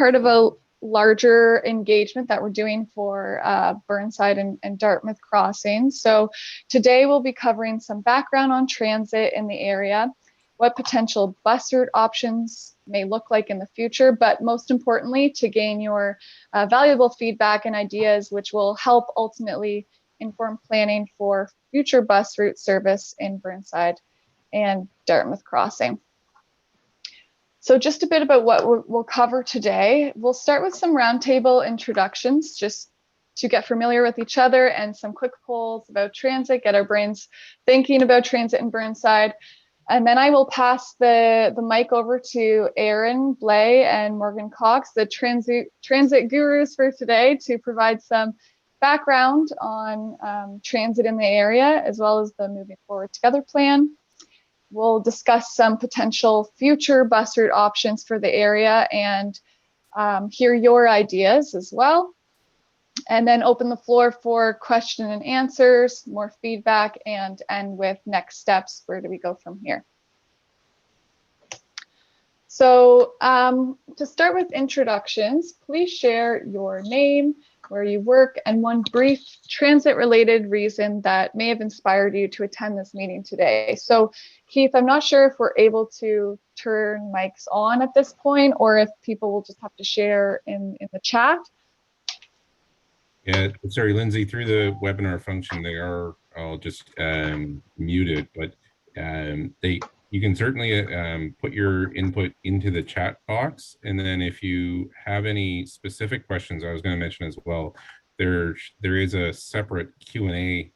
part of a larger engagement that we're doing for Burnside and Dartmouth crossings. So today we'll be covering some background on transit in the area, what potential bus route options may look like in the future, but most importantly, to gain your valuable feedback and ideas, which will help ultimately inform planning for future bus route service in Burnside and Dartmouth crossing. So just a bit about what we'll cover today. We'll start with some roundtable introductions, just to get familiar with each other, and some quick polls about transit, get our brains thinking about transit in Burnside. And then I will pass the mic over to Aaron Blay and Morgan Cox, the transit gurus for today, to provide some background on transit in the area, as well as the Moving Forward Together plan. We'll discuss some potential future bus route options for the area and hear your ideas as well. And then open the floor for question and answers, more feedback, and end with next steps. Where do we go from here? So to start with introductions, please share your name, where you work, and one brief transit-related reason that may have inspired you to attend this meeting today. So Keith, I'm not sure if we're able to turn mics on at this point, or if people will just have to share in the chat. Yeah, sorry, Lindsay, through the webinar function, they are all just muted, but you can certainly put your input into the chat box. And then if you have any specific questions, I was going to mention as well, there is a separate Q&A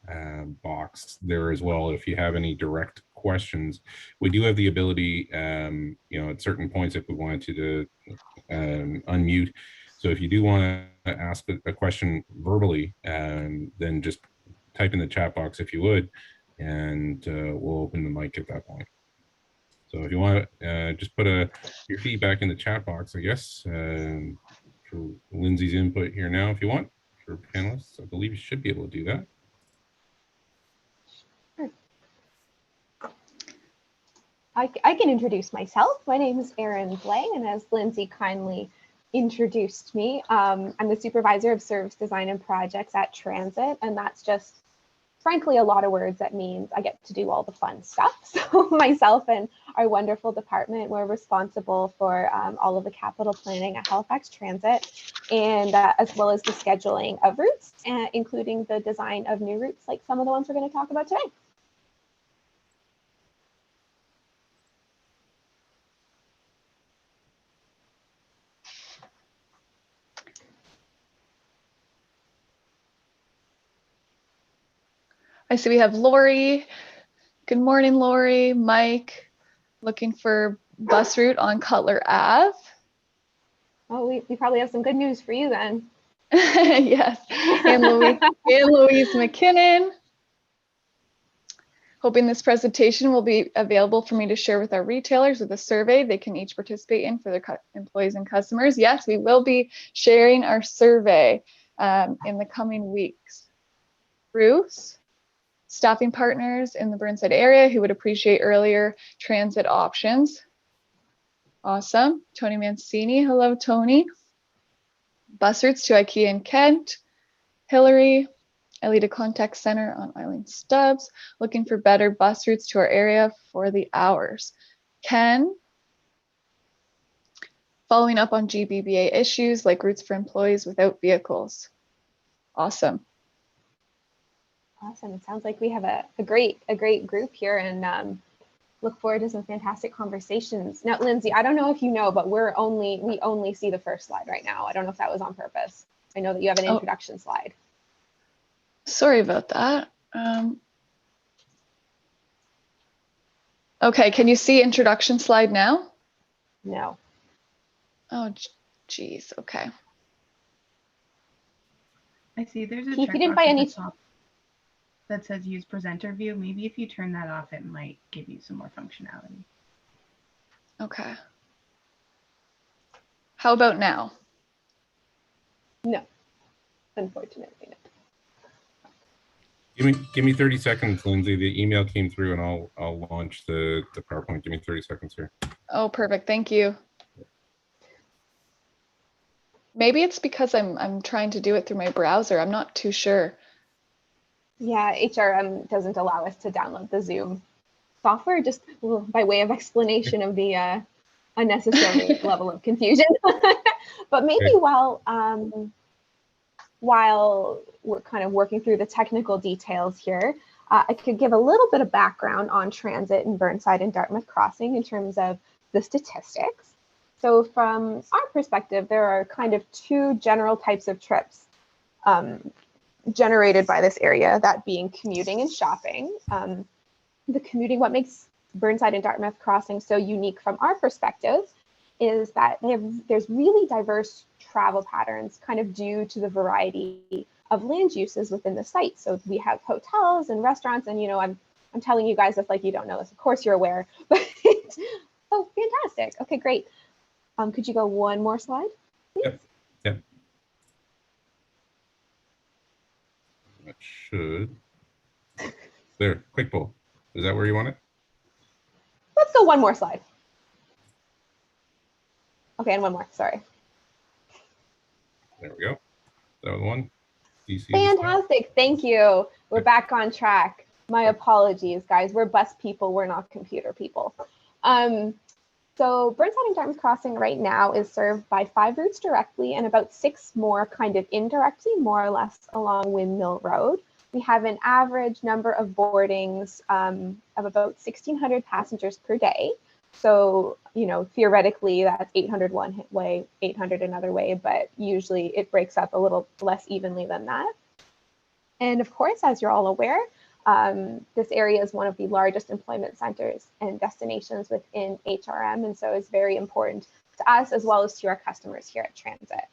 box there as well. If you have any direct questions, we do have the ability, you know, at certain points, if we wanted to unmute. So if you do want to ask a question verbally, then just type in the chat box if you would, and we'll open the mic at that point. So if you want to just put your feedback in the chat box, I guess, for Lindsay's input here now, if you want, for panelists, I believe you should be able to do that. I can introduce myself. My name is Erin Blay, and as Lindsay kindly introduced me, I'm the supervisor of service design and projects at Transit, and that's just frankly a lot of words. That means I get to do all the fun stuff. So myself and our wonderful department, we're responsible for all of the capital planning at Halifax Transit, and as well as the scheduling of routes, including the design of new routes like some of the ones we're going to talk about today. I see we have Lori. Good morning, Lori. Mike, looking for bus route on Cutler Ave. Oh, we probably have some good news for you then. Yes, and Louise McKinnon. Hoping this presentation will be available for me to share with our retailers with a survey they can each participate in for their employees and customers. Yes, we will be sharing our survey in the coming weeks. Bruce, staffing partners in the Burnside area who would appreciate earlier transit options. Awesome. Tony Mancini. Hello, Tony. Bus routes to IKEA in Kent. Hillary, Elita Contact Center on Eileen Stubbs, looking for better bus routes to our area for the hours. Ken, following up on GBBA issues like routes for employees without vehicles. Awesome. Awesome. It sounds like we have a great group here, and look forward to some fantastic conversations. Now, Lindsay, I don't know if you know, but we only see the first slide right now. I don't know if that was on purpose. I know that you have an introduction slide. Sorry about that. Okay, can you see introduction slide now? No. Oh, geez. Okay. I see there's a Keith, checkbox you didn't by any that says use presenter view. Maybe if you turn that off, it might give you some more functionality. Okay. How about now? No, unfortunately no. Give me 30 seconds, Lindsay. The email came through, and I'll launch the PowerPoint. Give me 30 seconds here. Oh, perfect. Thank you. Maybe it's because I'm trying to do it through my browser. I'm not too sure. Yeah, HRM doesn't allow us to download the Zoom software, just by way of explanation of the unnecessary level of confusion. But maybe while we're kind of working through the technical details here, I could give a little bit of background on transit in Burnside and Dartmouth Crossing in terms of the statistics. So from our perspective, there are kind of two general types of trips generated by this area, that being commuting and shopping. The commuting, what makes Burnside and Dartmouth Crossing so unique from our perspective is that there's really diverse travel patterns kind of due to the variety of land uses within the site. So we have hotels and restaurants, and I'm telling you guys this like you don't know this. Of course you're aware, but oh, fantastic. Okay, great. Could you go one more slide, please? Yep. That should. There, quick pull. Is that where you want it? Let's go one more slide. Okay, and one more, sorry. There we go. That was one. Fantastic, thank you. We're back on track. My apologies, guys. We're bus people, we're not computer people. So Burnside and Dartmouth Crossing right now is served by 5 routes directly and about 6 more kind of indirectly, more or less along Windmill Road. We have an average number of boardings of about 1,600 passengers per day. So, theoretically, that's 800 one way, 800 another way, but usually it breaks up a little less evenly than that. And of course, as you're all aware, this area is one of the largest employment centers and destinations within HRM, and so it's very important to us as well as to our customers here at Transit.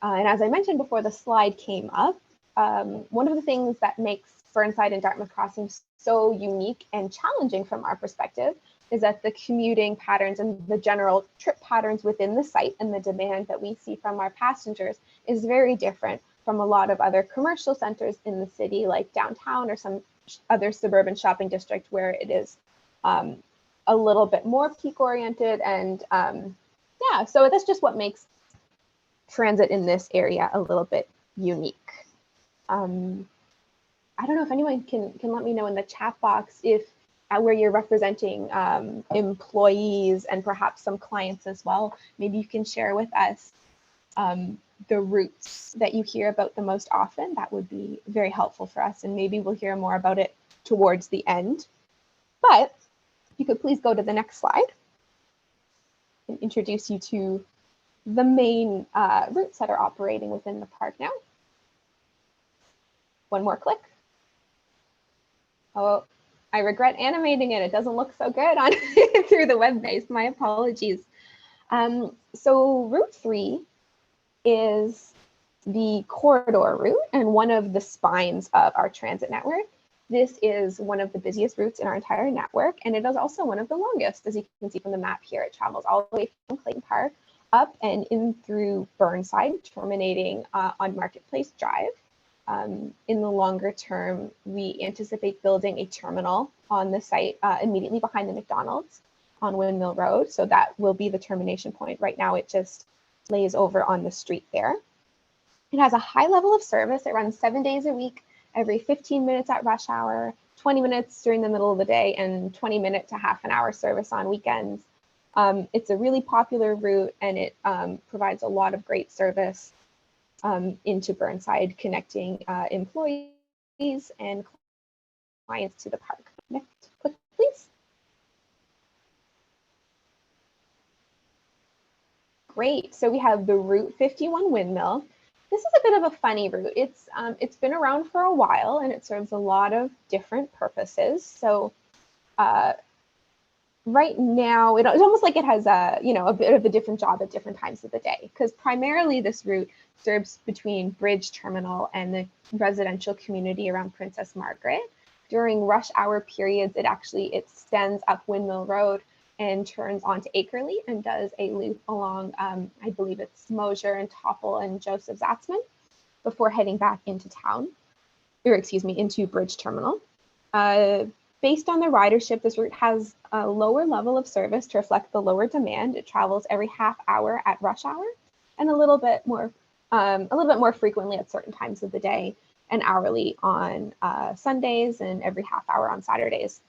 And as I mentioned before the slide came up, one of the things that makes Burnside and Dartmouth Crossing so unique and challenging from our perspective is that the commuting patterns and the general trip patterns within the site and the demand that we see from our passengers is very different from a lot of other commercial centers in the city, like downtown or some other suburban shopping district where it is a little bit more peak oriented. And yeah, so that's just what makes transit in this area a little bit unique. I don't know if anyone can let me know in the chat box if where you're representing employees and perhaps some clients as well. Maybe you can share with us the routes that you hear about the most often. That would be very helpful for us, and maybe we'll hear more about it towards the end. But if you could please go to the next slide and introduce you to the main routes that are operating within the park now. One more click. Oh, I regret animating it. It doesn't look so good on through the web base. My apologies. So Route 3 is the corridor route and one of the spines of our transit network. This is one of the busiest routes in our entire network, and it is also one of the longest. As you can see from the map here, it travels all the way from Clayton Park up and in through Burnside, terminating on Marketplace Drive. In the longer term, we anticipate building a terminal on the site immediately behind the McDonald's on Windmill Road. So that will be the termination point. Right now, it just lays over on the street there. It has a high level of service. It runs 7 days a week, every 15 minutes at rush hour, 20 minutes during the middle of the day, and 20-minute to half an hour service on weekends. It's a really popular route, and it provides a lot of great service into Burnside, connecting employees and clients to the park. Next click, please. Great, so we have the Route 51 Windmill. This is a bit of a funny route. It's been around for a while, and it serves a lot of different purposes. So right now, it's almost like it has a bit of a different job at different times of the day, because primarily this route serves between Bridge Terminal and the residential community around Princess Margaret. During rush hour periods, it actually extends up Windmill Road and turns onto Akerley and does a loop along, I believe it's Mosier and Topple and Joseph Zatzman before heading back into town, or excuse me, into Bridge Terminal. Based on the ridership, this route has a lower level of service to reflect the lower demand. It travels every half hour at rush hour and a little bit more frequently at certain times of the day, and hourly on Sundays, and every half hour on Saturdays.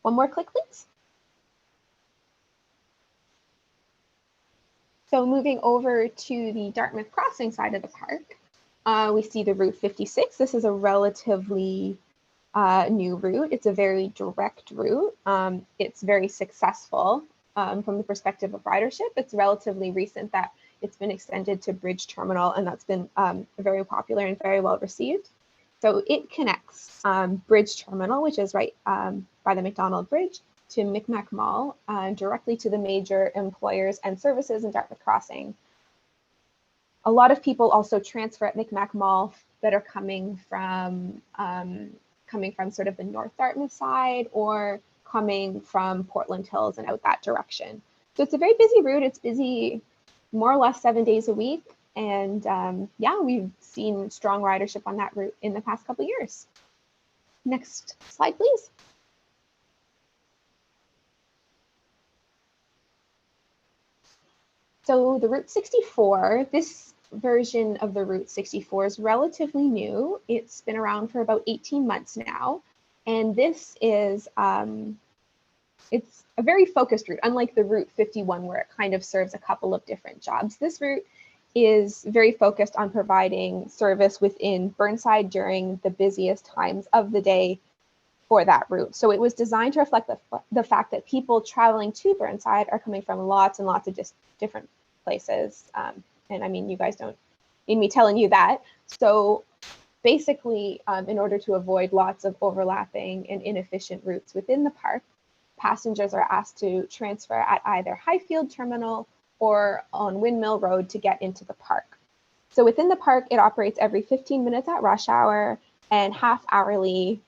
One more click, please. So moving over to the Dartmouth Crossing side of the park, we see the Route 56. This is a relatively new route. It's a very direct route. It's very successful from the perspective of ridership. It's relatively recent that it's been extended to Bridge Terminal, and that's been very popular and very well received. So it connects Bridge Terminal, which is right by the McDonald Bridge, to Micmac Mall, directly to the major employers and services in Dartmouth Crossing. A lot of people also transfer at Micmac Mall that are coming from sort of the North Dartmouth side, or coming from Portland Hills and out that direction. So it's a very busy route. It's busy more or less 7 days a week. And yeah, we've seen strong ridership on that route in the past couple of years. Next slide, please. So the Route 64, this version of the Route 64 is relatively new. It's been around for about 18 months now. And this is, it's a very focused route, unlike the Route 51, where it kind of serves a couple of different jobs. This route is very focused on providing service within Burnside during the busiest times of the day for that route. So it was designed to reflect the fact that people traveling to Burnside are coming from lots and lots of just different places. And I mean, you guys don't need me telling you that. So basically, in order to avoid lots of overlapping and inefficient routes within the park, passengers are asked to transfer at either Highfield Terminal or on Windmill Road to get into the park. So within the park, it operates every 15 minutes at rush hour and half hourly,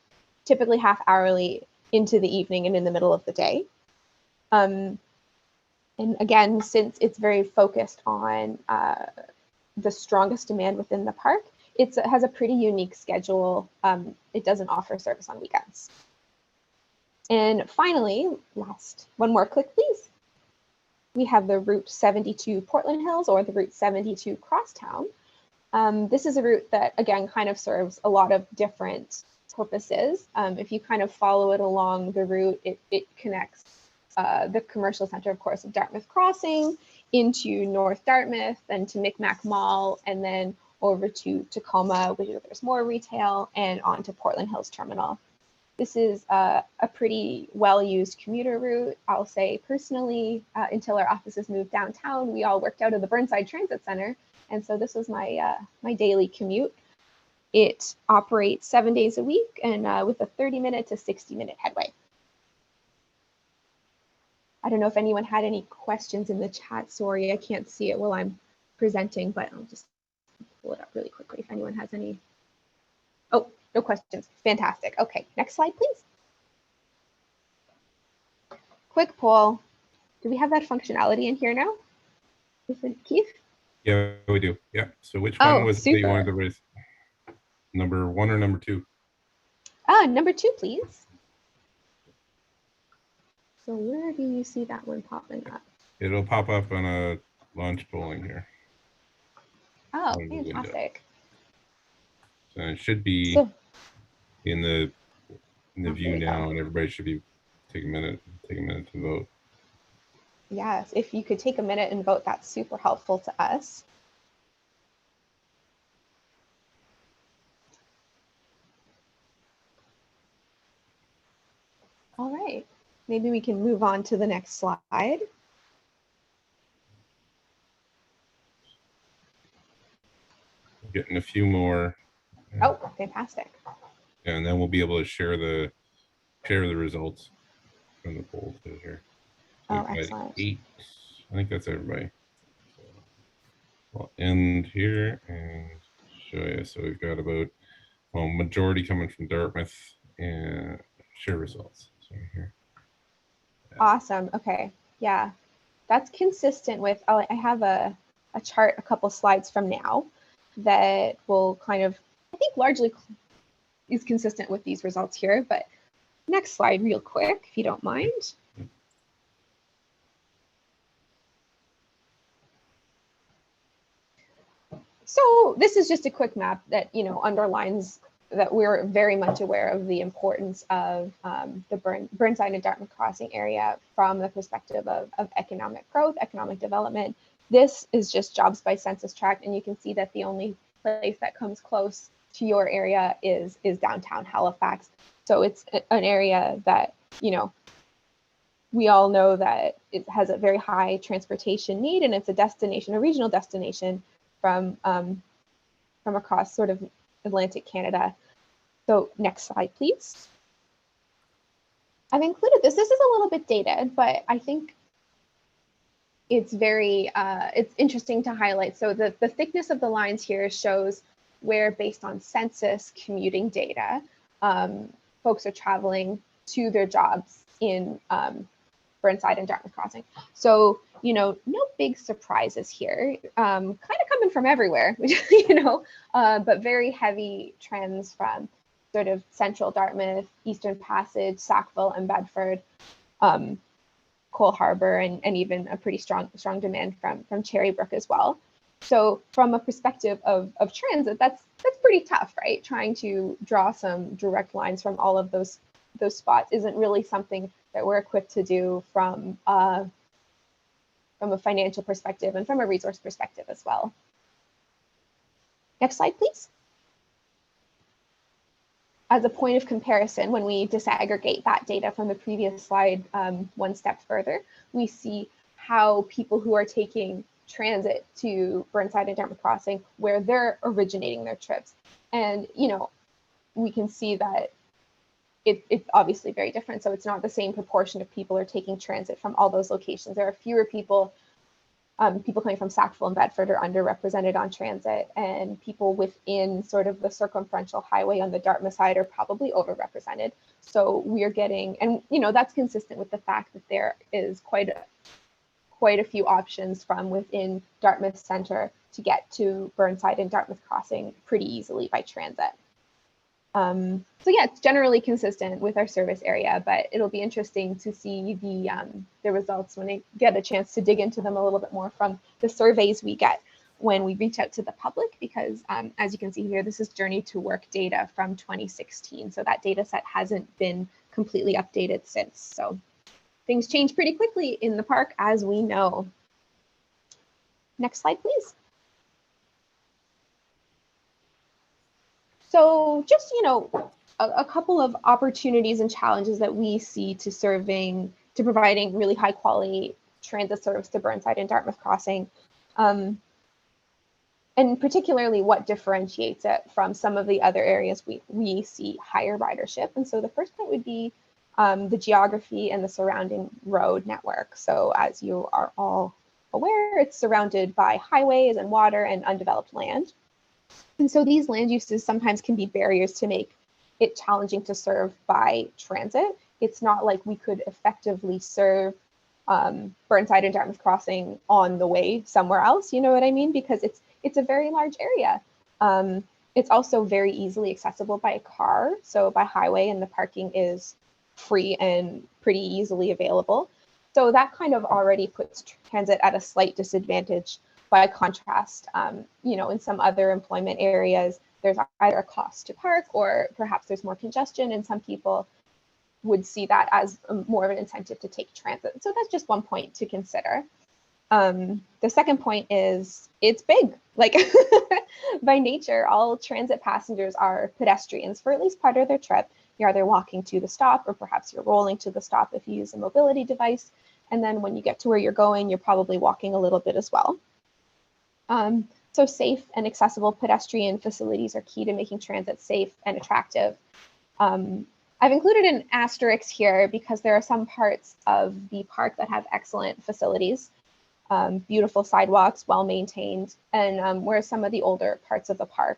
typically half hourly into the evening and in the middle of the day. And again, since it's very focused on the strongest demand within the park, it has a pretty unique schedule. It doesn't offer service on weekends. And finally, one more click, please. We have the Route 72 Portland Hills, or the Route 72 Crosstown. This is a route that, again, kind of serves a lot of different purposes. If you kind of follow it along the route, it connects the commercial center, of course, of Dartmouth Crossing into North Dartmouth, and to Micmac Mall, and then over to Tacoma, where there's more retail, and onto Portland Hills Terminal. This is a pretty well-used commuter route. I'll say personally, until our offices moved downtown, we all worked out of the Burnside Transit Center. And so this was my, my daily commute. It operates 7 days a week, and with a 30-minute to 60-minute headway. I don't know if anyone had any questions in the chat. Sorry, I can't see it while I'm presenting, but I'll just pull it up really quickly if anyone has any. Oh, no questions. Fantastic. Okay, next slide, please. Quick poll. Do we have that functionality in here now? Is it Keith? Yeah, we do. Yeah. So which one was it that you wanted to raise? Number 1 or number 2? Number 2, please. So where do you see that one popping up? It'll pop up on a launch polling here. Oh, fantastic. So it should be in the view now, and everybody should be take a minute to vote. Yes, if you could take a minute and vote, that's super helpful to us. All right, maybe we can move on to the next slide. Getting a few more. Oh, fantastic. And then we'll be able to share the results from the poll here. So oh, excellent. 8. I think that's everybody. So I'll end here and show you. So we've got about majority coming from Dartmouth, and share results. So here. Awesome. Okay. Yeah, that's consistent with. I have a chart, a couple slides from now, that will kind of, I think, largely is consistent with these results here. But next slide, real quick, if you don't mind. So this is just a quick map that, underlines that we're very much aware of the importance of the Burnside and Dartmouth Crossing area from the perspective of economic growth, economic development. This is just jobs by census tract, and you can see that the only place that comes close to your area is downtown Halifax. So it's an area that, we all know that it has a very high transportation need, and it's a destination, a regional destination from across sort of Atlantic Canada. So next slide, please. I've included this. This is a little bit dated, but I think it's very, it's interesting to highlight. So the thickness of the lines here shows where, based on census commuting data, folks are traveling to their jobs in Burnside and Dartmouth Crossing. So, no big surprises here, kind of coming from everywhere, but very heavy trends from sort of central Dartmouth, Eastern Passage, Sackville and Bedford, Cole Harbour, and even a pretty strong demand from Cherrybrook as well. So from a perspective of transit, that's pretty tough, right? Trying to draw some direct lines from all of those spots isn't really something that we're equipped to do from a financial perspective and from a resource perspective as well. Next slide, please. As a point of comparison, when we disaggregate that data from the previous slide one step further, we see how people who are taking transit to Burnside and Dartmouth Crossing, where they're originating their trips. And, we can see that it's obviously very different. So it's not the same proportion of people are taking transit from all those locations. There are fewer people, people coming from Sackville and Bedford are underrepresented on transit, and people within sort of the circumferential highway on the Dartmouth side are probably overrepresented. So we are getting, and that's consistent with the fact that there is quite a few options from within Dartmouth Center to get to Burnside and Dartmouth Crossing pretty easily by transit. So yeah, it's generally consistent with our service area, but it'll be interesting to see the results when I get a chance to dig into them a little bit more from the surveys we get when we reach out to the public, because as you can see here, this is Journey to Work data from 2016. So that data set hasn't been completely updated since. So things change pretty quickly in the park, as we know. Next slide, please. So just, a couple of opportunities and challenges that we see to providing really high quality transit service to Burnside and Dartmouth Crossing. And particularly what differentiates it from some of the other areas we see higher ridership. And so the first point would be the geography and the surrounding road network. So as you are all aware, it's surrounded by highways and water and undeveloped land. And so these land uses sometimes can be barriers to make it challenging to serve by transit. It's not like we could effectively serve Burnside and Dartmouth Crossing on the way somewhere else, you know what I mean? Because it's a very large area. It's also very easily accessible by a car, so by highway, and the parking is free and pretty easily available. So that kind of already puts transit at a slight disadvantage. By contrast, in some other employment areas, there's either a cost to park or perhaps there's more congestion, and some people would see that as more of an incentive to take transit. So that's just one point to consider. The second point is it's big. Like by nature, all transit passengers are pedestrians for at least part of their trip. You're either walking to the stop or perhaps you're rolling to the stop if you use a mobility device. And then when you get to where you're going, you're probably walking a little bit as well. So safe and accessible pedestrian facilities are key to making transit safe and attractive. I've included an asterisk here because there are some parts of the park that have excellent facilities, beautiful sidewalks, well-maintained, and where some of the older parts of the park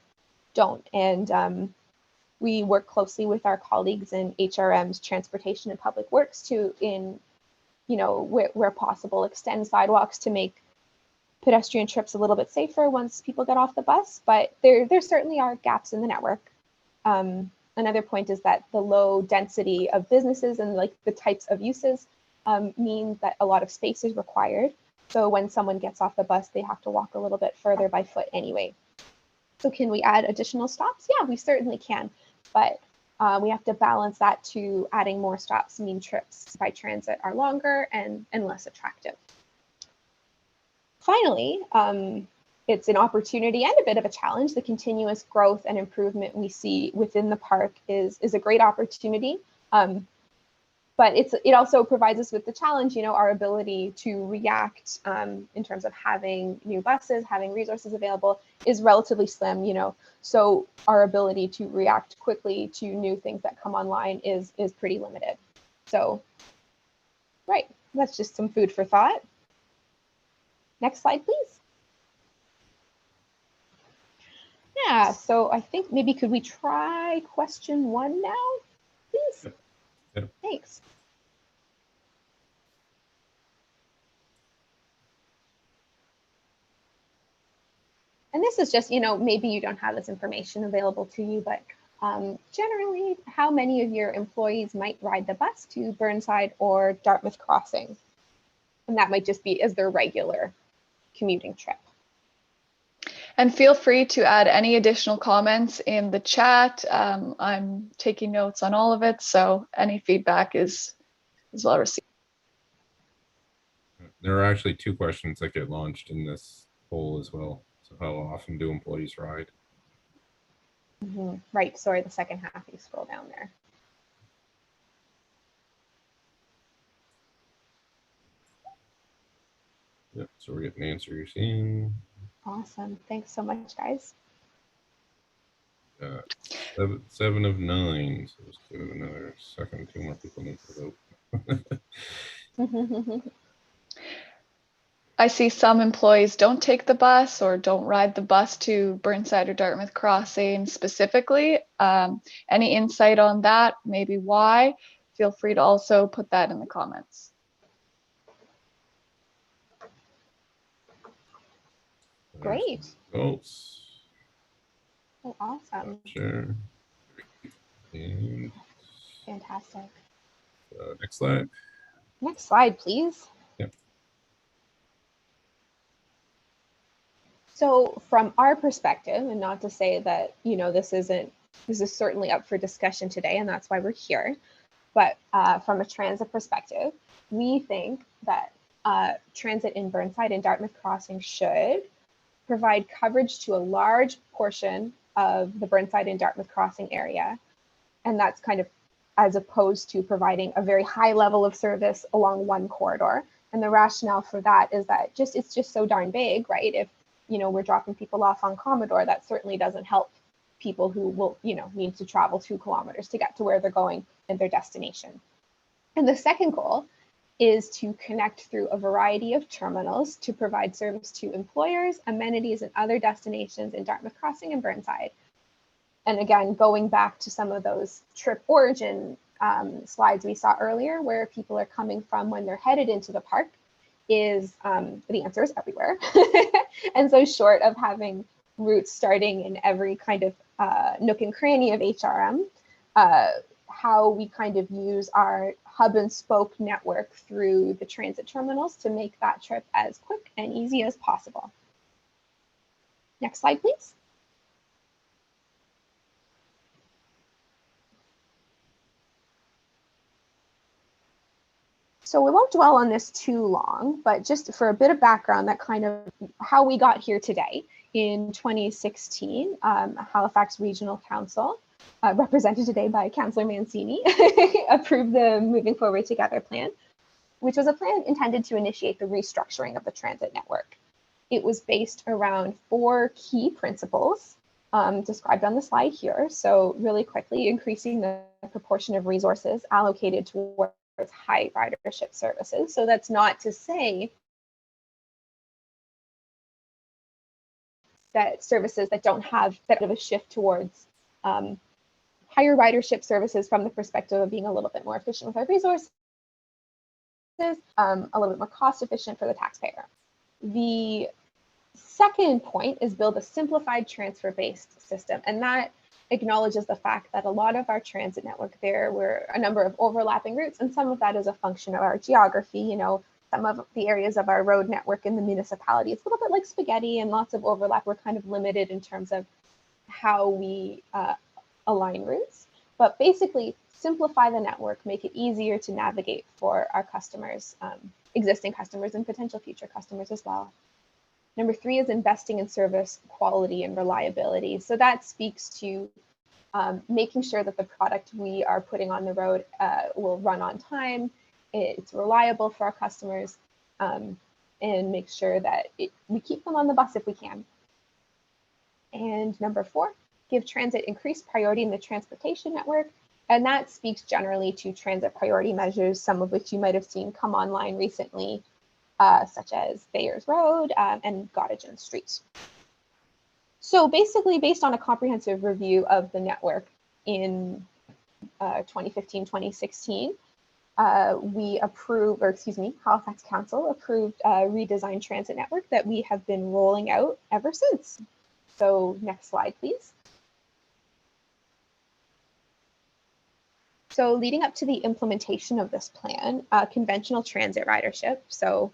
don't. And we work closely with our colleagues in HRM's Transportation and Public Works to, where possible, extend sidewalks to make pedestrian trips a little bit safer once people get off the bus, but there certainly are gaps in the network. Another point is that the low density of businesses and like the types of uses mean that a lot of space is required. So when someone gets off the bus, they have to walk a little bit further by foot anyway. So can we add additional stops? Yeah, we certainly can, but we have to balance that to adding more stops mean trips by transit are longer and less attractive. Finally, it's an opportunity and a bit of a challenge. The continuous growth and improvement we see within the park is a great opportunity. But it also provides us with the challenge, our ability to react in terms of having new buses, having resources available is relatively slim, so our ability to react quickly to new things that come online is pretty limited. So, right, that's just some food for thought. Next slide, please. Yeah, so I think maybe could we try question 1 now, please? Yep. Thanks. And this is just, maybe you don't have this information available to you, but generally, how many of your employees might ride the bus to Burnside or Dartmouth Crossing? And that might just be as their regular commuting trip. And feel free to add any additional comments in the chat. I'm taking notes on all of it, so any feedback is well received. There are actually 2 questions that get launched in this poll as well. So how often do employees ride? Right, sorry, the second half, you scroll down there. Yep, so we're getting an answer you're seeing. Awesome, thanks so much, guys. 7 of 9, so let's give it another second. 2 more people need to vote. I see some employees don't take the bus or don't ride the bus to Burnside or Dartmouth Crossing specifically. Any insight on that, maybe why? Feel free to also put that in the comments. Great. Votes. Oh, awesome. Sure. And Fantastic. next slide. Next slide, please. Yep. So from our perspective, and not to say that, this is certainly up for discussion today, and that's why we're here. But from a transit perspective, we think that transit in Burnside and Dartmouth Crossing should provide coverage to a large portion of the Burnside and Dartmouth Crossing area. And that's kind of as opposed to providing a very high level of service along one corridor. And the rationale for that is that it's just so darn big, right? If, we're dropping people off on Commodore, that certainly doesn't help people who will, need to travel 2 kilometers to get to where they're going and their destination. And the second goal is to connect through a variety of terminals to provide service to employers, amenities, and other destinations in Dartmouth Crossing and Burnside. And again, going back to some of those trip origin slides we saw earlier, where people are coming from when they're headed into the park, is the answer is everywhere. And so short of having routes starting in every kind of nook and cranny of HRM, how we kind of use our hub and spoke network through the transit terminals to make that trip as quick and easy as possible. Next slide, please. So we won't dwell on this too long, but just for a bit of background, that kind of how we got here today. In 2016, Halifax Regional Council, represented today by Councillor Mancini, approved the Moving Forward Together plan, which was a plan intended to initiate the restructuring of the transit network. It was based around 4 key principles described on the slide here. So really quickly, increasing the proportion of resources allocated towards high ridership services. So that's not to say that services that don't have that bit of a shift towards higher ridership services from the perspective of being a little bit more efficient with our resources, a little bit more cost efficient for the taxpayer. The second point is build a simplified transfer-based system, and that acknowledges the fact that a lot of our transit network, there were a number of overlapping routes, and some of that is a function of our geography. some of the areas of our road network in the municipality, it's a little bit like spaghetti and lots of overlap. We're kind of limited in terms of how we align routes, but basically simplify the network, make it easier to navigate for our customers, existing customers and potential future customers as well. Number 3 is investing in service quality and reliability. So that speaks to making sure that the product we are putting on the road will run on time, it's reliable for our customers, and make sure that we keep them on the bus if we can. And number 4, give transit increased priority in the transportation network. And that speaks generally to transit priority measures, some of which you might have seen come online recently, such as Bayers Road and Gottingen Street. So basically, based on a comprehensive review of the network in 2015-2016, Halifax Council approved a redesigned transit network that we have been rolling out ever since. So next slide, please. So leading up to the implementation of this plan, conventional transit ridership, so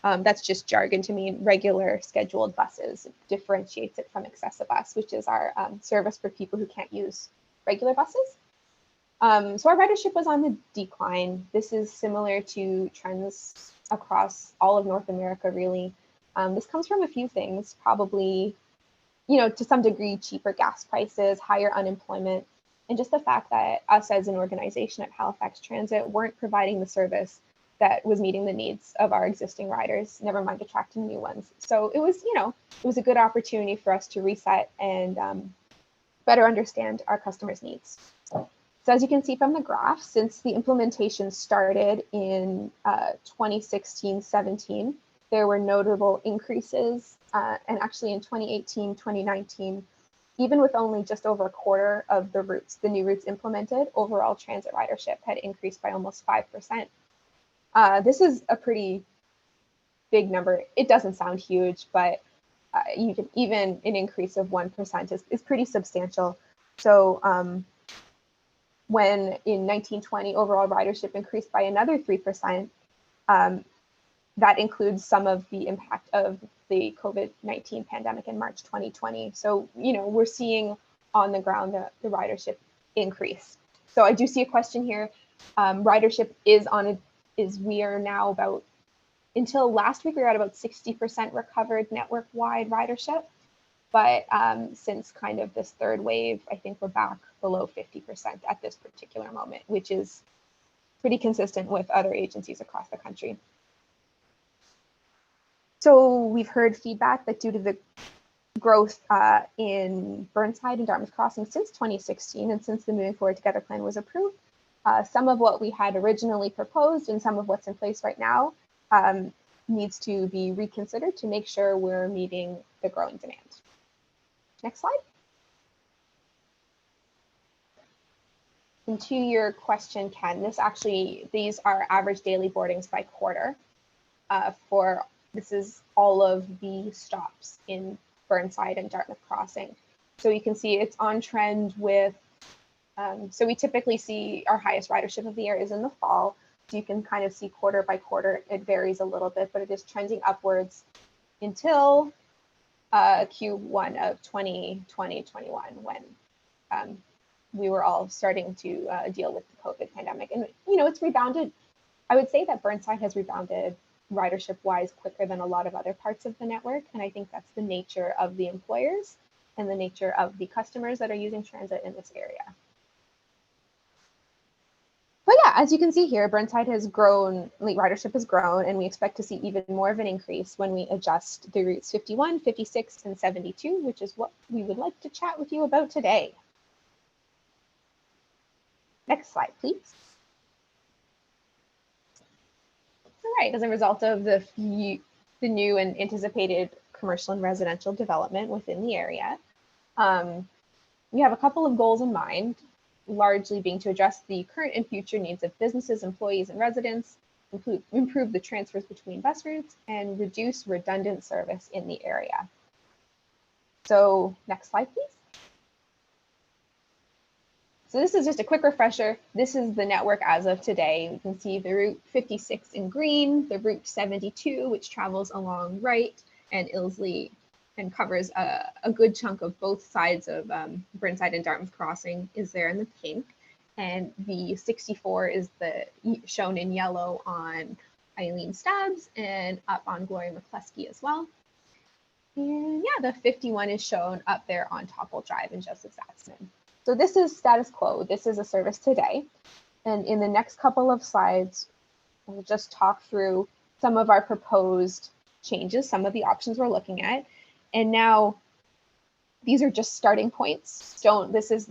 that's just jargon to mean regular scheduled buses. It differentiates it from Accessibus, which is our service for people who can't use regular buses. So our ridership was on the decline. This is similar to trends across all of North America, really. This comes from a few things, probably, to some degree, cheaper gas prices, higher unemployment, and just the fact that us as an organization at Halifax Transit weren't providing the service that was meeting the needs of our existing riders, never mind attracting new ones. So it was a good opportunity for us to reset and better understand our customers' needs. So as you can see from the graph, since the implementation started in 2016-17, there were notable increases, and actually in 2018, 2019, even with only just over a quarter of the new routes implemented, overall transit ridership had increased by almost 5%. This is a pretty big number. It doesn't sound huge, but even an increase of 1% is pretty substantial. So when in 1920 overall ridership increased by another 3%, that includes some of the impact of the COVID-19 pandemic in March 2020. So, we're seeing on the ground the ridership increase. So I do see a question here. Ridership we are now until last week, we were at about 60% recovered network-wide ridership. But since kind of this third wave, I think we're back below 50% at this particular moment, which is pretty consistent with other agencies across the country. So we've heard feedback that due to the growth in Burnside and Dartmouth Crossing since 2016 and since the Moving Forward Together plan was approved, some of what we had originally proposed and some of what's in place right now needs to be reconsidered to make sure we're meeting the growing demand. Next slide. And to your question, Ken, these are average daily boardings by quarter this is all of the stops in Burnside and Dartmouth Crossing. So you can see it's on trend with, so we typically see our highest ridership of the year is in the fall. So you can kind of see quarter by quarter, it varies a little bit, but it is trending upwards until Q1 of 2020-21 when we were all starting to deal with the COVID pandemic. And, it's rebounded. I would say that Burnside has rebounded ridership-wise quicker than a lot of other parts of the network. And I think that's the nature of the employers and the nature of the customers that are using transit in this area. But yeah, as you can see here, Burnside has grown, ridership has grown, and we expect to see even more of an increase when we adjust the routes 51, 56, and 72, which is what we would like to chat with you about today. Next slide, please. All right, as a result of the new and anticipated commercial and residential development within the area, we have a couple of goals in mind, largely being to address the current and future needs of businesses, employees, and residents, improve the transfers between bus routes, and reduce redundant service in the area. So next slide, please. So this is just a quick refresher. This is the network as of today. You can see the Route 56 in green, the Route 72, which travels along Wright and Ilsley and covers a good chunk of both sides of Burnside and Dartmouth Crossing is there in the pink. And the 64 is shown in yellow on Eileen Stubbs and up on Gloria McCluskey as well. And yeah, the 51 is shown up there on Topple Drive in Joseph Zatzman. So this is status quo. This is a service today. And in the next couple of slides, we'll just talk through some of our proposed changes, some of the options we're looking at. And now these are just starting points. This is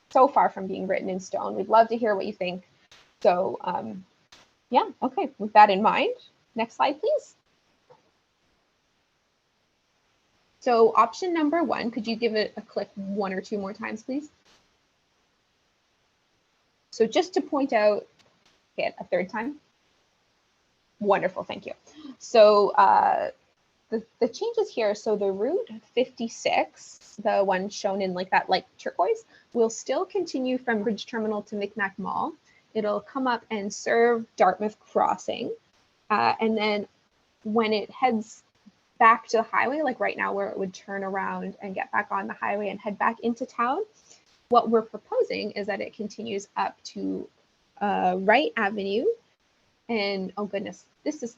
so far from being written in stone. We'd love to hear what you think. So yeah, okay, with that in mind, next slide, please. So option number 1, could you give it a click 1 or 2 more times, please? So just to point out, okay, a 3rd time. Wonderful, thank you. So the changes here, so the Route 56, the one shown in like that light turquoise, will still continue from Bridge Terminal to Micmac Mall. It'll come up and serve Dartmouth Crossing. And then when it heads back to the highway, like right now where it would turn around and get back on the highway and head back into town, what we're proposing is that it continues up to Wright Avenue. And oh goodness, this is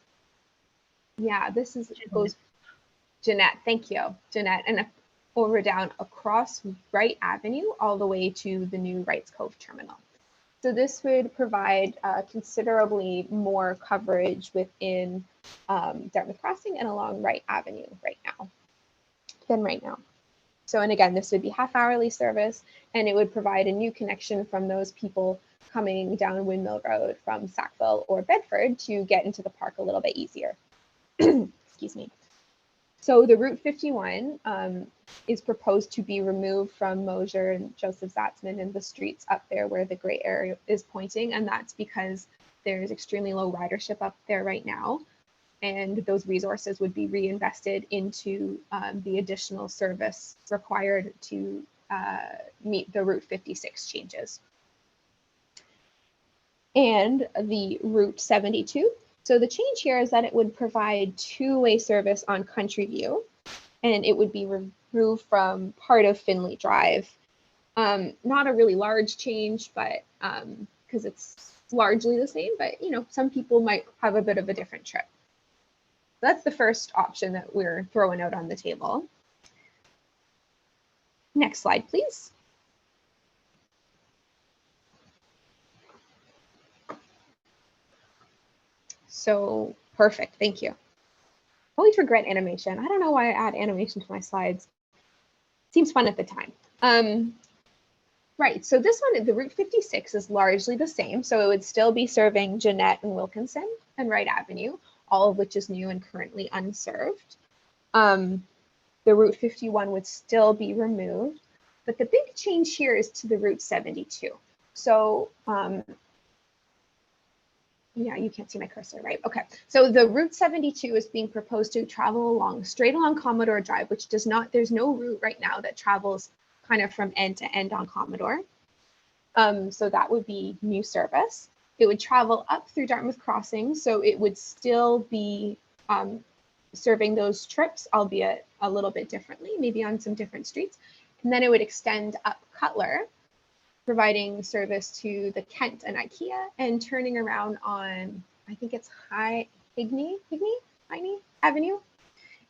goes Jeanette, thank you, Jeanette, and over down across Wright Avenue all the way to the new Wrights Cove terminal. So this would provide considerably more coverage within Dartmouth Crossing and along Wright Avenue right now. So, and again, this would be half-hourly service, and it would provide a new connection from those people coming down Windmill Road from Sackville or Bedford to get into the park a little bit easier. Excuse me. So the Route 51 is proposed to be removed from Mosier and Joseph Zatzman and the streets up there where the gray area is pointing, and that's because there's extremely low ridership up there right now, and those resources would be reinvested into the additional service required to meet the Route 56 changes. And the Route 72. So the change here is that it would provide two-way service on Country View, and it would be removed from part of Finley Drive. Not a really large change, but because it's largely the same, but you know, some people might have a bit of a different trip. That's the first option that we're throwing out on the table. Next slide, please. So perfect, thank you. I always regret animation. I don't know why I add animation to my slides. Seems fun at the time. Right, so this one, the Route 56 is largely the same. So it would still be serving Jeanette and Wilkinson and Wright Avenue, all of which is new and currently unserved. The Route 51 would still be removed, but the big change here is to the Route 72. So yeah, you can't see my cursor, right? Okay, so the Route 72 is being proposed to travel straight along Commodore Drive, which does not, there's no route right now that travels kind of from end to end on Commodore. So that would be new service. It would travel up through Dartmouth Crossing, so it would still be serving those trips, albeit a little bit differently, maybe on some different streets. And then it would extend up Cutler, providing service to the Kent and IKEA, and turning around on, I think it's Higney Avenue,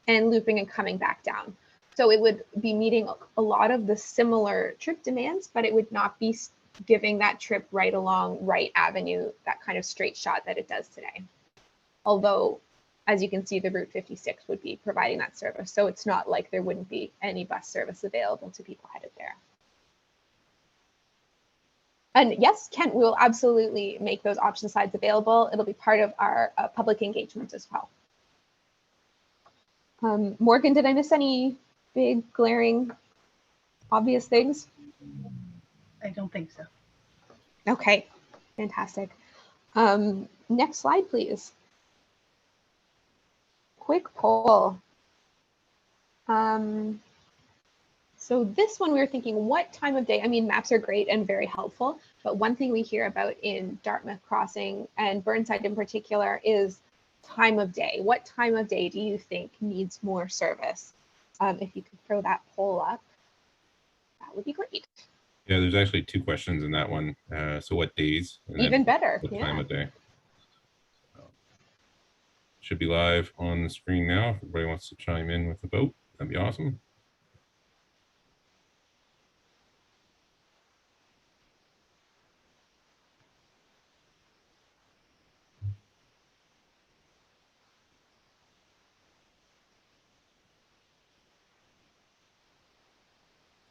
and looping and coming back down. So it would be meeting a lot of the similar trip demands, but it would not be giving that trip right along Wright Avenue, that kind of straight shot that it does today. Although, as you can see, the Route 56 would be providing that service. So it's not like there wouldn't be any bus service available to people headed there. And yes, Kent, we will absolutely make those option slides available. It'll be part of our public engagement as well. Morgan, did I miss any big, glaring, obvious things? I don't think so. Okay, fantastic. Next slide, please. Quick poll. So this one we were thinking, what time of day? I mean, maps are great and very helpful, but one thing we hear about in Dartmouth Crossing and Burnside in particular is time of day. What time of day do you think needs more service? If you could throw that poll up, that would be great. Yeah, there's actually 2 questions in that one. So what days? And then Even better. what Yeah. time of day? Should be live on the screen now. If everybody wants to chime in with the vote, that'd be awesome.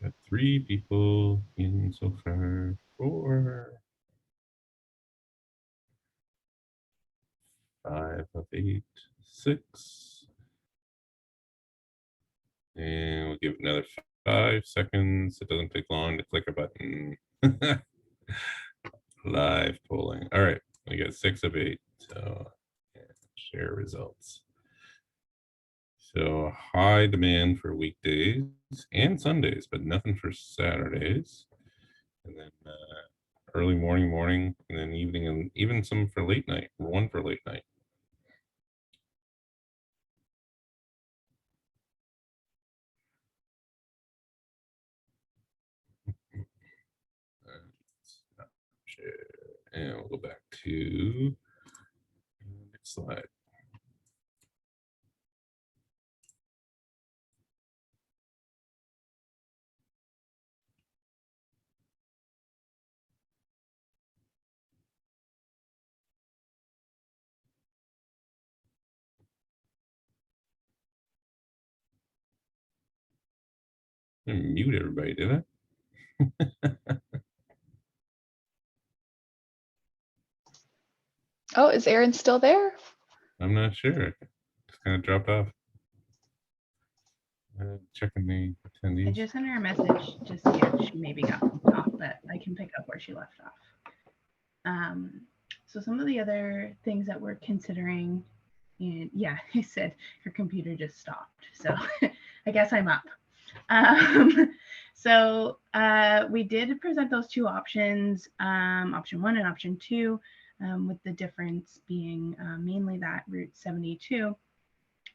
Got 3 people in so far. 4, 5 of 8, 6. And we'll give it another 5 seconds. It doesn't take long to click a button. Live polling. All right, we got 6 of 8. So share results. So high demand for weekdays and Sundays, but nothing for Saturdays. And then early morning, and then evening, and even some for late night. 1 for late night. And we'll go back to next slide. I didn't mute everybody, did I? Oh, is Erin still there? I'm not sure. Just kind of dropped off. Checking the attendees. I just sent her a message to see if she maybe got off, but I can pick up where she left off. So some of the other things that we're considering, and yeah, I said her computer just stopped, so I guess I'm up. So we did present those 2 options, option 1 and option 2, with the difference being mainly that Route 72.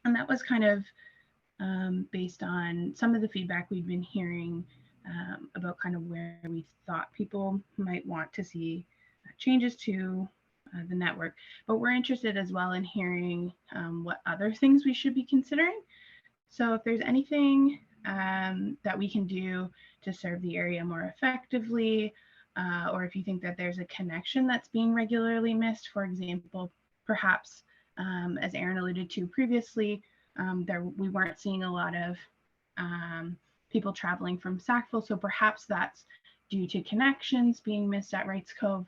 And that was kind of based on some of the feedback we've been hearing about kind of where we thought people might want to see changes to the network. But we're interested as well in hearing what other things we should be considering. So if there's anything that we can do to serve the area more effectively, or if you think that there's a connection that's being regularly missed, for example, perhaps as Erin alluded to previously, we weren't seeing a lot of people traveling from Sackville, so perhaps that's due to connections being missed at Wrights Cove.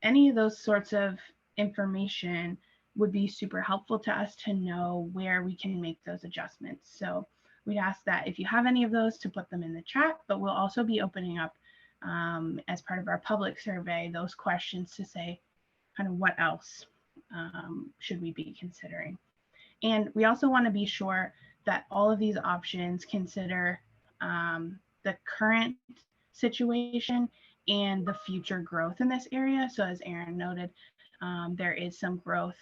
Any of those sorts of information would be super helpful to us to know where we can make those adjustments. So we'd ask that if you have any of those to put them in the chat, but we'll also be opening up as part of our public survey, those questions to say kind of what else should we be considering. And we also want to be sure that all of these options consider the current situation and the future growth in this area. So as Erin noted, there is some growth,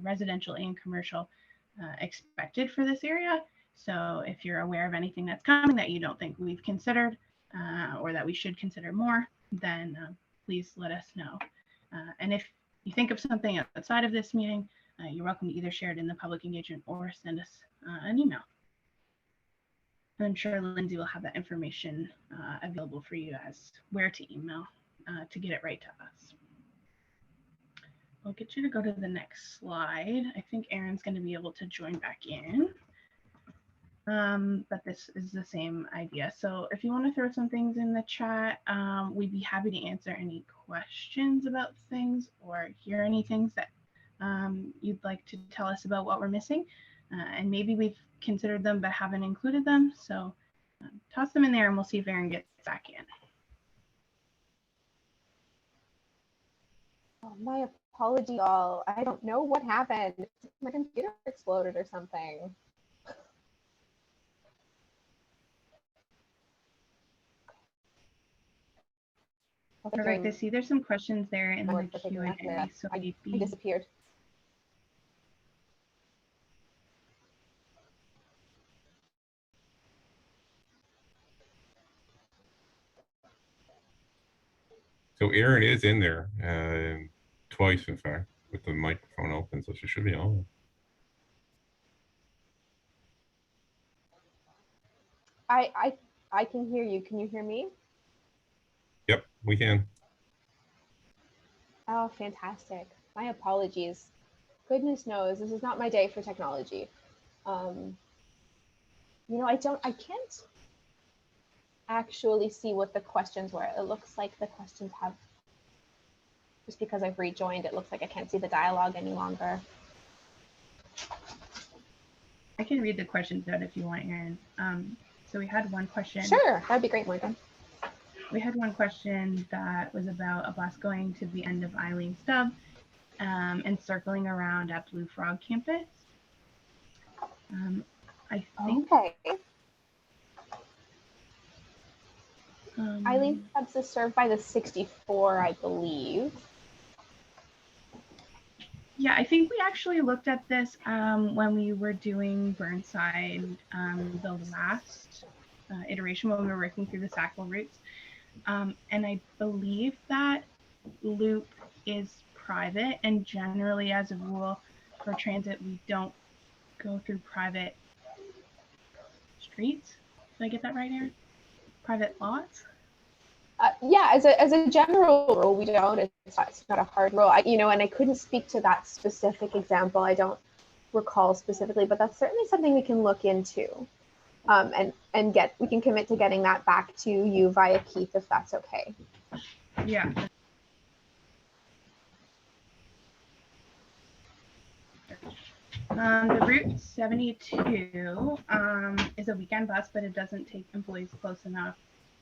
residential and commercial, expected for this area. So if you're aware of anything that's coming that you don't think we've considered or that we should consider more, then please let us know. And if you think of something outside of this meeting, you're welcome to either share it in the public engagement or send us an email. And I'm sure Lindsay will have that information available for you as where to email to get it right to us. I'll get you to go to the next slide. I think Erin's going to be able to join back in. But this is the same idea. So if you want to throw some things in the chat, we'd be happy to answer any questions about things or hear any things that you'd like to tell us about what we're missing. And maybe we've considered them but haven't included them. So toss them in there and we'll see if Erin gets back in. Oh, my apology, all. I don't know what happened. My computer exploded or something. Perfect. I see there's some questions there in the for picking up Q&A. that. So I maybe disappeared. So Erin is in there twice, in fact, with the microphone open, so she should be on. I can hear you. Can you hear me? Yep, we can. Oh, fantastic. My apologies. Goodness knows, this is not my day for technology. You know, I can't actually see what the questions were. It looks like the questions have, just because I've rejoined, it looks like I can't see the dialogue any longer. I can read the questions out if you want, Erin. So we had one question. Sure, that'd be great, Morgan. We had one question that was about a bus going to the end of Eileen Stub and circling around at Blue Frog campus. I think Okay. Eileen Stubbs is served by the 64, I believe. Yeah, I think we actually looked at this when we were doing Burnside, the last iteration when we were working through the Sackville routes. And I believe that loop is private, and generally as a rule for transit, we don't go through private streets. Did I get that right, Erin? Private lots? Yeah, as a general rule, we don't. It's not a hard rule. And I couldn't speak to that specific example. I don't recall specifically, but that's certainly something we can look into, and we can commit to getting that back to you via Keith if that's okay. Yeah. The Route 72 is a weekend bus, but it doesn't take employees close enough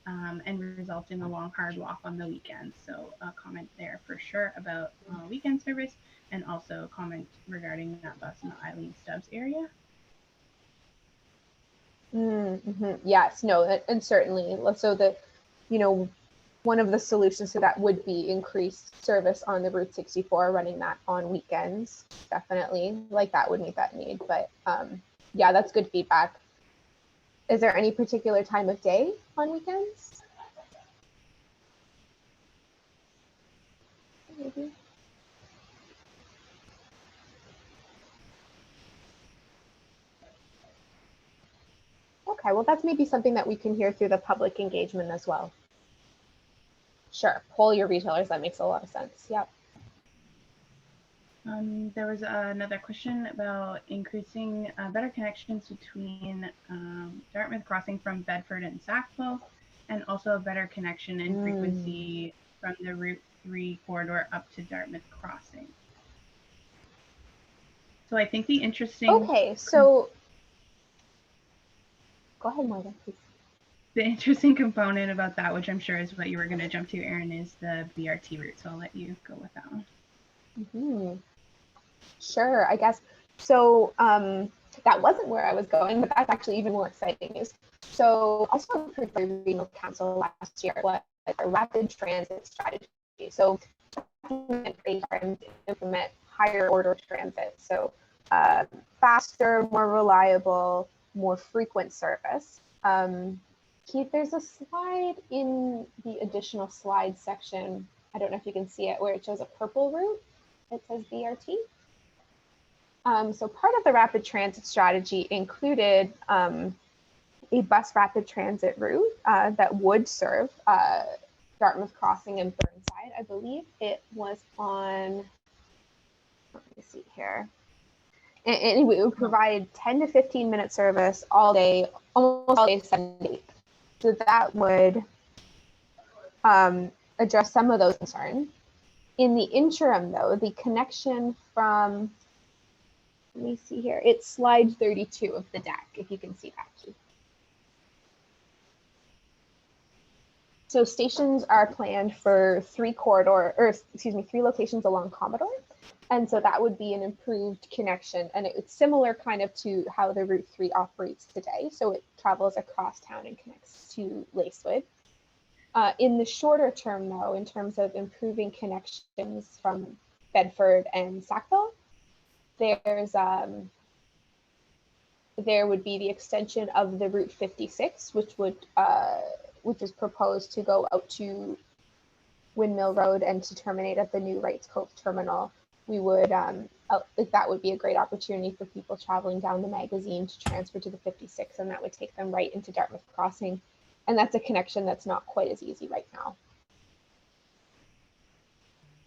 and result in a long, hard walk on the weekends. So a comment there for sure about weekend service, and also a comment regarding that bus in the Eileen Stubbs area. Yes, no, and certainly. So one of the solutions to that would be increased service on the Route 64, running that on weekends. Definitely, like that would meet that need. But yeah, that's good feedback. Is there any particular time of day on weekends? Maybe. Okay, well, that's maybe something that we can hear through the public engagement as well. Sure, poll your retailers. That makes a lot of sense. Yep. There was another question about increasing better connections between Dartmouth Crossing from Bedford and Sackville, and also a better connection and frequency from the Route 3 corridor up to Dartmouth Crossing. So I think the interesting... Okay, so... Go ahead, Morgan, please. The interesting component about that, which I'm sure is what you were going to jump to, Erin, is the BRT route. So I'll let you go with that one. Sure, I guess. So that wasn't where I was going, but that's actually even more exciting news. So also approved by Regional Council last year was a rapid transit strategy. So implement higher order transit. So faster, more reliable, more frequent service. Keith, there's a slide in the additional slides section. I don't know if you can see it, where it shows a purple route. It says BRT. So part of the rapid transit strategy included a bus rapid transit route that would serve Dartmouth Crossing and Burnside. I believe it was on, let me see here. And it would provide 10 to 15 minute service all day, almost all day, 7 days. So that would address some of those concerns. In the interim, though, the connection from, let me see here, it's slide 32 of the deck, if you can see that, Keith. So stations are planned for three locations along Commodore. And so that would be an improved connection. And it's similar kind of to how the Route 3 operates today. So it travels across town and connects to Lacewood. In the shorter term, though, in terms of improving connections from Bedford and Sackville, there would be the extension of the Route 56, which is proposed to go out to Windmill Road and to terminate at the new Wrights Cove terminal. We would that would be a great opportunity for people traveling down the Magazine to transfer to the 56, and that would take them right into Dartmouth Crossing. And that's a connection that's not quite as easy right now.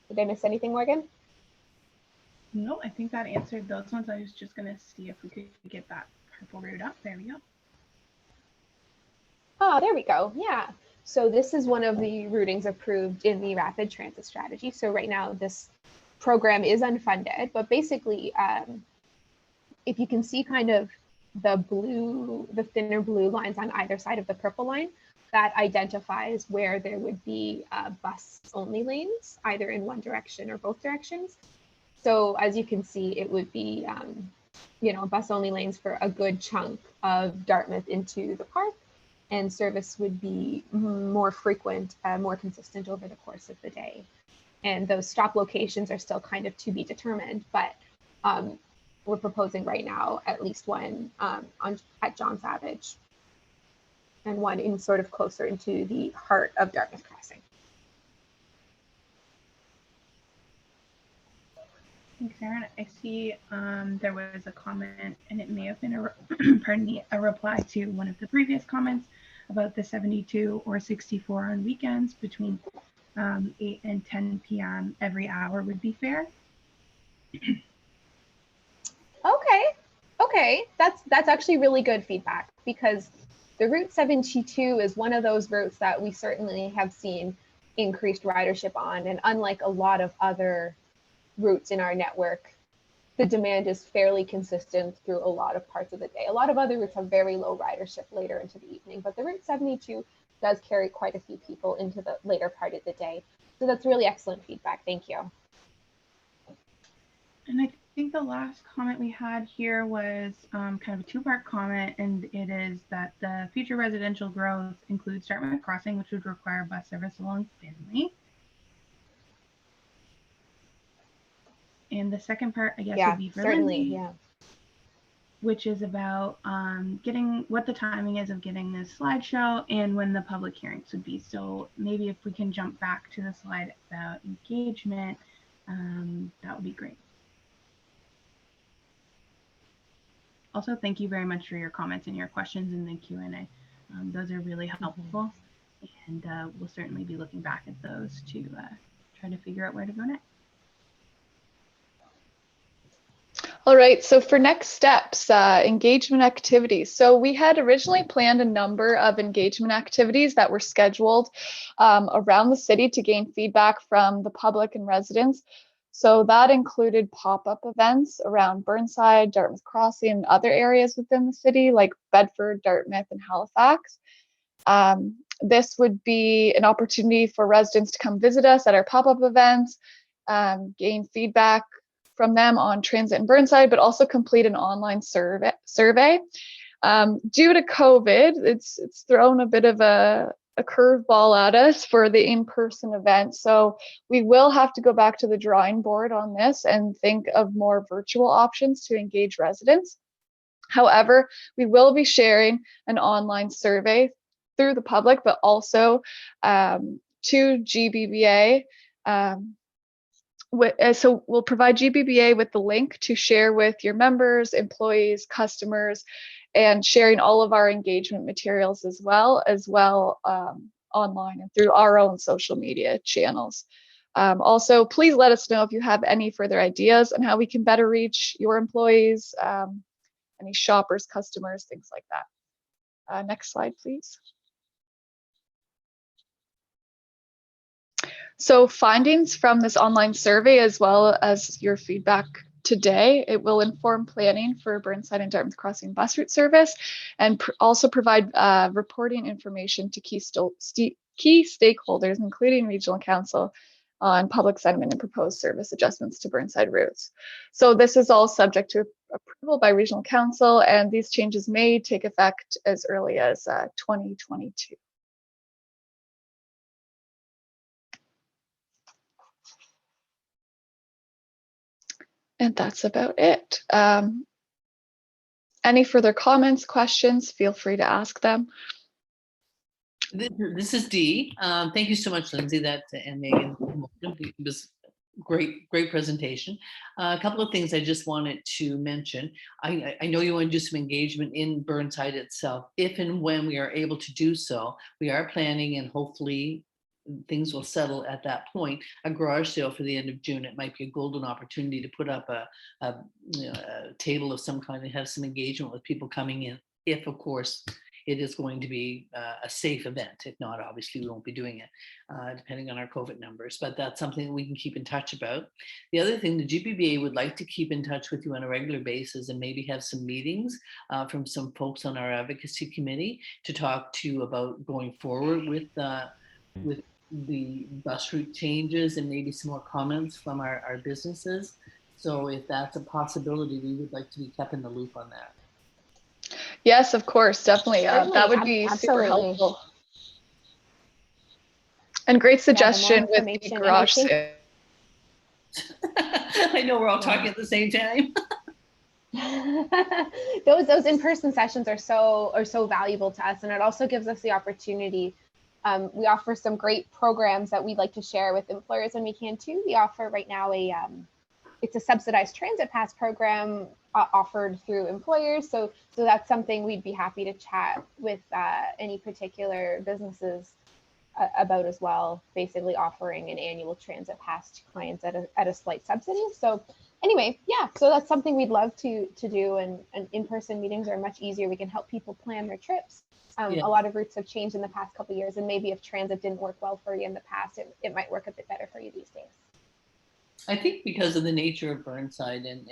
Did I miss anything, Morgan? No, I think that answered those ones. I was just going to see if we could get that purple route up. There we go. Oh, there we go. Yeah. So this is one of the routings approved in the rapid transit strategy. So right now this program is unfunded, but basically, if you can see kind of the thinner blue lines on either side of the purple line, that identifies where there would be bus only lanes, either in one direction or both directions. So as you can see, it would be, bus only lanes for a good chunk of Dartmouth into the park, and service would be more frequent, more consistent over the course of the day. And those stop locations are still kind of to be determined, but we're proposing right now at least one at John Savage and one in sort of closer into the heart of Dartmouth Crossing. Thanks, Erin. I see there was a comment, and it may have been a reply to one of the previous comments about the 72 or 64 on weekends between 8 and 10 p.m. every hour would be fair. Okay, that's actually really good feedback, because the Route 72 is one of those routes that we certainly have seen increased ridership on, and unlike a lot of other routes in our network, the demand is fairly consistent through a lot of parts of the day. A lot of other routes have very low ridership later into the evening, but the Route 72 does carry quite a few people into the later part of the day. So that's really excellent feedback. Thank you. And I think the last comment we had here was kind of a two-part comment, and it is that the future residential growth includes Dartmouth Crossing, which would require bus service along Finley. And the second part, I guess, would be for Lindsay, which is about getting what the timing is of getting this slideshow and when the public hearings would be. So maybe if we can jump back to the slide about engagement, that would be great. Also, thank you very much for your comments and your questions in the Q&A. Those are really helpful, and we'll certainly be looking back at those to try to figure out where to go next. All right, so for next steps, engagement activities. So we had originally planned a number of engagement activities that were scheduled around the city to gain feedback from the public and residents. So that included pop-up events around Burnside, Dartmouth Crossing, and other areas within the city like Bedford, Dartmouth, and Halifax. This would be an opportunity for residents to come visit us at our pop-up events, gain feedback from them on transit in Burnside, but also complete an online survey. Due to COVID, it's thrown a bit of a curveball at us for the in-person event. So we will have to go back to the drawing board on this and think of more virtual options to engage residents. However, we will be sharing an online survey through the public, but also to GBBA. So we'll provide GBBA with the link to share with your members, employees, customers, and sharing all of our engagement materials as well online and through our own social media channels. Also, please let us know if you have any further ideas on how we can better reach your employees, any shoppers, customers, things like that. Next slide, please. So findings from this online survey, as well as your feedback today, it will inform planning for Burnside and Dartmouth Crossing bus route service, and also provide reporting information to key stakeholders, including Regional Council, on public sentiment and proposed service adjustments to Burnside routes. So this is all subject to approval by Regional Council, and these changes may take effect as early as 2022. And that's about it. Any further comments, questions, feel free to ask them. This is Dee. Thank you so much, Lindsay, and Megan. It was great presentation. A couple of things I just wanted to mention. I know you want to do some engagement in Burnside itself. If and when we are able to do so, we are planning, and hopefully things will settle at that point, a garage sale for the end of June. It might be a golden opportunity to put up a table of some kind and have some engagement with people coming in, if of course it is going to be a safe event. If not, obviously we won't be doing it, depending on our COVID numbers, but that's something that we can keep in touch about. The other thing, the GBBA would like to keep in touch with you on a regular basis and maybe have some meetings from some folks on our advocacy committee to talk to you about going forward with the bus route changes and maybe some more comments from our businesses. So if that's a possibility, we would like to be kept in the loop on that. Yes, of course, definitely. That would be super Absolutely. helpful. And great suggestion with the garage sale. I know we're all talking at the same time. Those in-person sessions are so valuable to us, and it also gives us the opportunity. We offer some great programs that we'd like to share with employers when we can too. We offer right now it's a subsidized transit pass program offered through employers. So that's something we'd be happy to chat with any particular businesses about as well, basically offering an annual transit pass to clients at a slight subsidy. So anyway, yeah, so that's something we'd love to do, and in-person meetings are much easier. We can help people plan their trips. Yeah. A lot of routes have changed in the past couple of years, and maybe if transit didn't work well for you in the past, it might work a bit better for you these days. I think because of the nature of Burnside, and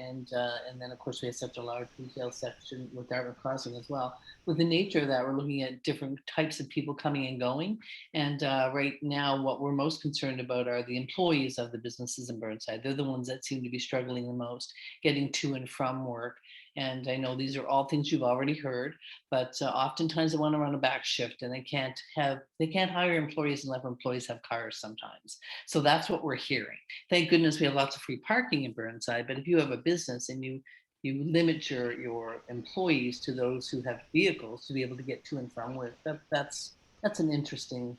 then of course we have such a large retail section with Dartmouth Crossing as well. With the nature of that, we're looking at different types of people coming and going. And right now, what we're most concerned about are the employees of the businesses in Burnside. They're the ones that seem to be struggling the most, getting to and from work. And I know these are all things you've already heard, but oftentimes they want to run a back shift, and they can't hire employees unless employees have cars sometimes. So that's what we're hearing. Thank goodness we have lots of free parking in Burnside, but if you have a business and you limit your employees to those who have vehicles to be able to get to and from work, that's an interesting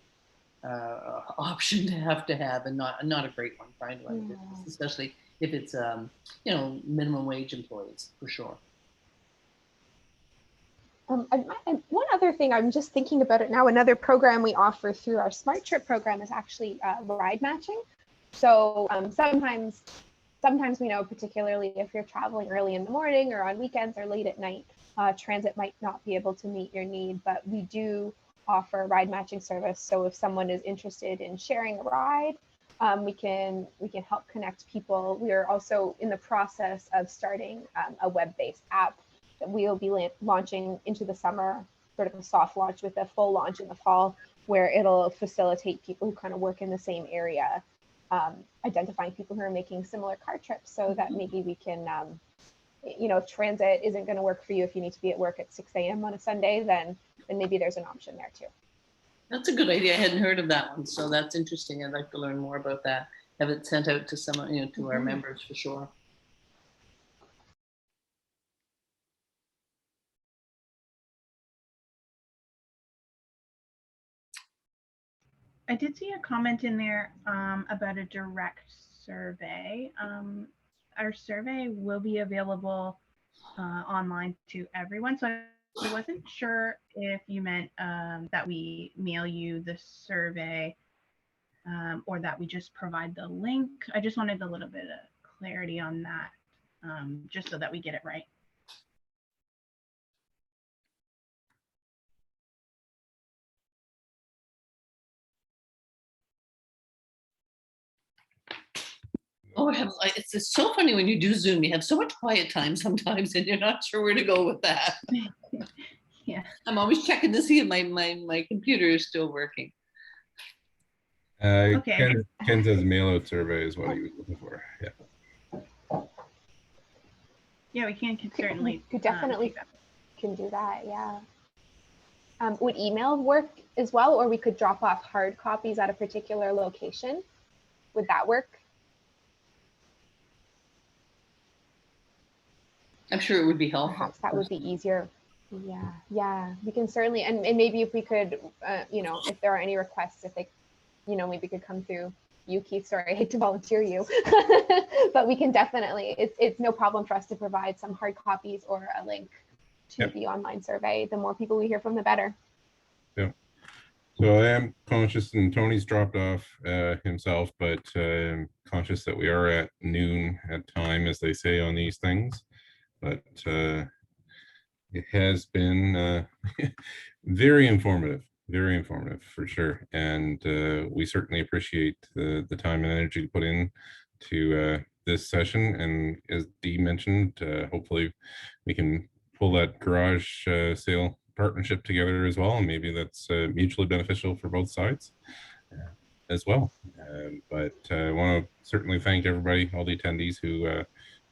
option to have, and not a great one for anyone, in business, especially if it's minimum wage employees, for sure. One other thing, I'm just thinking about it now, another program we offer through our Smart Trip program is actually ride matching. So sometimes we know, particularly if you're traveling early in the morning or on weekends or late at night, transit might not be able to meet your need, but we do offer ride matching service. So if someone is interested in sharing a ride, we can help connect people. We are also in the process of starting a web-based app that we'll be launching into the summer, sort of a soft launch with a full launch in the fall, where it'll facilitate people who kind of work in the same area, identifying people who are making similar car trips, so that maybe we can, if transit isn't going to work for you, if you need to be at work at 6 a.m. on a Sunday, then maybe there's an option there too. That's a good idea. I hadn't heard of that one, so that's interesting. I'd like to learn more about that. Have it sent out to some, to our members for sure. I did see a comment in there about a direct survey. Our survey will be available online to everyone. So I wasn't sure if you meant that we mail you the survey or that we just provide the link. I just wanted a little bit of clarity on that, just so that we get it right. Oh, it's so funny when you do Zoom, you have so much quiet time sometimes and you're not sure where to go with that. Yeah. I'm always checking to see if my computer is still working. Okay. Ken says mail out survey is what he was looking for. Yeah. Yeah, we can certainly. Could definitely can do that. Yeah. Would email work as well, or we could drop off hard copies at a particular location? Would that work? I'm sure it would be helpful. perhaps that would be easier. Yeah, we can certainly, and maybe if we could, if there are any requests, if they, maybe could come through you, Keith. Sorry, I hate to volunteer you, but we can definitely, it's no problem for us to provide some hard copies or a link to the online survey. The more people we hear from, the better. Yeah. So I am conscious, and Tony's dropped off himself, but conscious that we are at noon at time, as they say on these things. But it has been very informative for sure. And we certainly appreciate the time and energy to put in to this session. And as Dee mentioned, hopefully we can pull that garage sale partnership together as well. And maybe that's mutually beneficial for both sides as well. But I want to certainly thank everybody, all the attendees who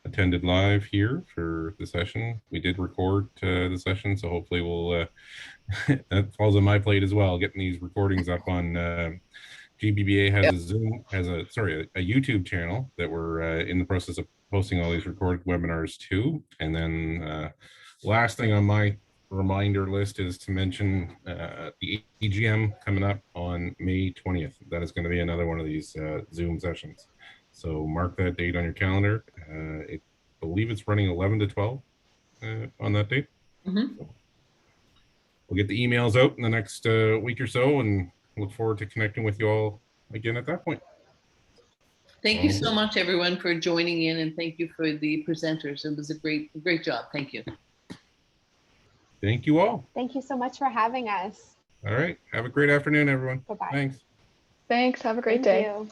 attended live here for the session. We did record the session, so hopefully we'll that falls on my plate as well, getting these recordings up on GBBA has a Zoom, has a YouTube channel that we're in the process of posting all these recorded webinars to. And then last thing on my reminder list is to mention the EGM coming up on May 20th. That is going to be another one of these Zoom sessions. So mark that date on your calendar. I believe it's running 11 to 12 on that date. Mm-hmm. So we'll get the emails out in the next week or so, and look forward to connecting with you all again at that point. Thank you so much, everyone, for joining in, and thank you for the presenters. It was a great job. Thank you. Thank you all. Thank you so much for having us. All right. Have a great afternoon, everyone. Bye-bye. Thanks. Thanks. Have a great Thank day. you.